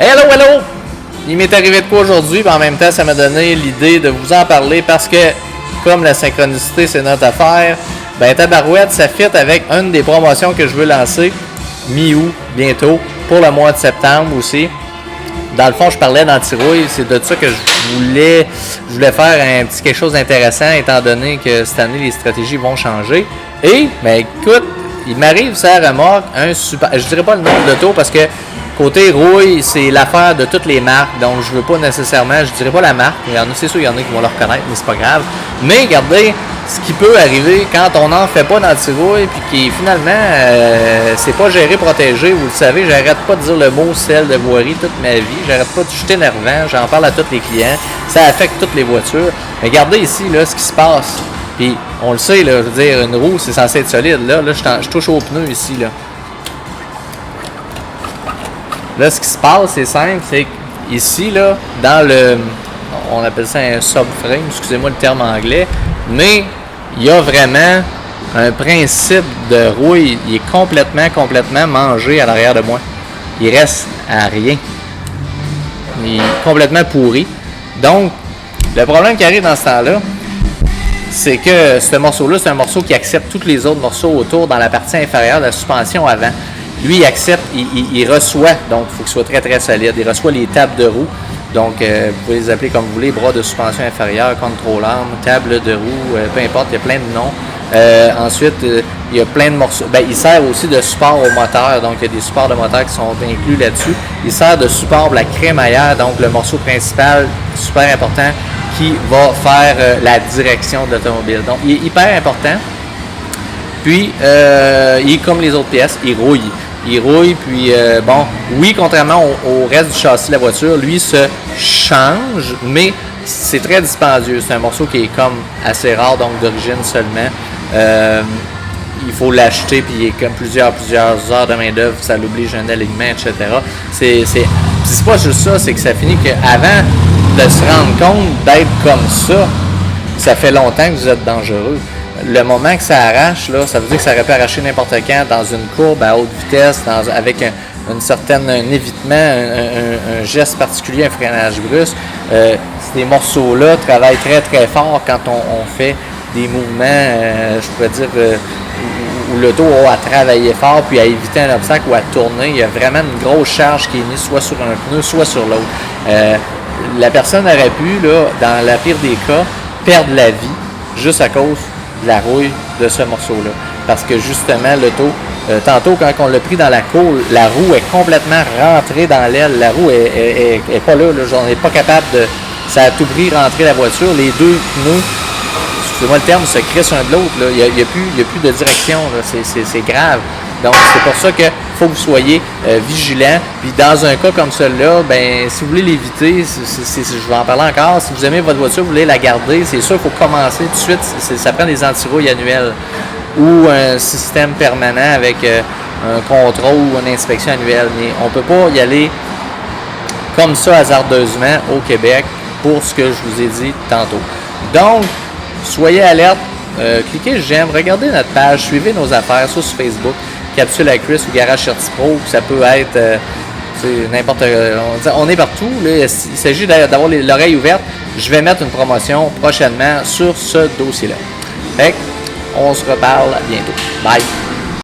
Hello, hello! Il m'est arrivé de quoi aujourd'hui, puis en même temps, ça m'a donné l'idée de vous en parler parce que, comme la synchronicité, c'est notre affaire, ben tabarouette, ça fit avec une des promotions que je veux lancer, mi-août, bientôt, pour le mois de septembre aussi. Dans le fond, je parlais d'antirouille, c'est de ça que je voulais faire un petit quelque chose d'intéressant, étant donné que cette année, les stratégies vont changer. Et, ben écoute, il m'arrive ça remorque un super... Je dirais pas le nombre d'autos parce que côté rouille, c'est l'affaire de toutes les marques, donc je veux pas nécessairement, je dirais pas la marque, c'est sûr, il y en a qui vont le reconnaître, mais c'est pas grave. Mais regardez, ce qui peut arriver quand on n'en fait pas d'antirouille, puis qui finalement, c'est pas géré, protégé, vous le savez, j'arrête pas de dire le mot sel de voirie toute ma vie, j'arrête pas de jeter énervant, j'en parle à tous les clients, ça affecte toutes les voitures. Mais regardez ici, là, ce qui se passe, puis on le sait, là, je veux dire, une roue, c'est censé être solide, là je touche au pneu ici, là. Là, ce qui se passe, c'est simple, c'est qu'ici, là, dans le... On appelle ça un subframe, excusez-moi le terme anglais, mais il y a vraiment un principe de rouille. Il est complètement mangé à l'arrière de moi. Il reste à rien. Il est complètement pourri. Donc, le problème qui arrive dans ce temps-là, c'est que ce morceau-là, c'est un morceau qui accepte tous les autres morceaux autour dans la partie inférieure de la suspension avant. Lui, il accepte, il reçoit, donc il faut qu'il soit très solide. Il reçoit les tables de roue, donc vous pouvez les appeler comme vous voulez, bras de suspension inférieure, contrôle arme, table de roue, peu importe, il y a plein de noms. Ensuite, il y a plein de morceaux. Ben, il sert aussi de support au moteur, donc il y a des supports de moteur qui sont inclus là-dessus. Il sert de support pour la crémaillère, donc le morceau principal, super important, qui va faire la direction de l'automobile. Donc, il est hyper important. Puis, il est comme les autres pièces, il rouille. Il rouille, puis bon, oui, contrairement au reste du châssis de la voiture, lui se change, mais c'est très dispendieux. C'est un morceau qui est comme assez rare, donc d'origine seulement. Il faut l'acheter, puis il est comme plusieurs heures de main-d'œuvre, ça l'oblige un alignement, etc. C'est pas juste ça, c'est que ça finit qu'avant de se rendre compte d'être comme ça fait longtemps que vous êtes dangereux. Le moment que ça arrache, là, ça veut dire que ça aurait pu arracher n'importe quand dans une courbe à haute vitesse, avec un évitement, un geste particulier, un freinage brusque. Ces morceaux-là travaillent très fort quand on fait des mouvements, je pourrais dire, où l'auto a à travailler fort puis à éviter un obstacle ou à tourner. Il y a vraiment une grosse charge qui est mise soit sur un pneu, soit sur l'autre. La personne aurait pu, là, dans la pire des cas, perdre la vie juste à cause de la rouille de ce morceau-là. Parce que justement, l'auto, tantôt quand on l'a pris dans la cour, la roue est complètement rentrée dans l'aile. La roue est pas là, on n'est pas capable de... Ça a tout pris, rentrer la voiture. Les deux pneus, excusez-moi le terme, se crissent un de l'autre. Il n'y a plus de direction. C'est grave. Donc, c'est pour ça qu'il faut que vous soyez vigilants. Puis, dans un cas comme celui-là, ben, si vous voulez l'éviter, je vais en parler encore, si vous aimez votre voiture, vous voulez la garder, c'est sûr qu'il faut commencer tout de suite. Ça prend des antirouilles annuelles ou un système permanent avec un contrôle ou une inspection annuelle. Mais on ne peut pas y aller comme ça hasardeusement au Québec pour ce que je vous ai dit tantôt. Donc, soyez alerte. Cliquez j'aime, regardez notre page, suivez nos affaires, soit sur Facebook, Capsule à Chris ou Garage Certi Pro, ça peut être n'importe... On est partout, là, il s'agit d'avoir l'oreille ouverte. Je vais mettre une promotion prochainement sur ce dossier-là. Fait qu'on se reparle bientôt. Bye!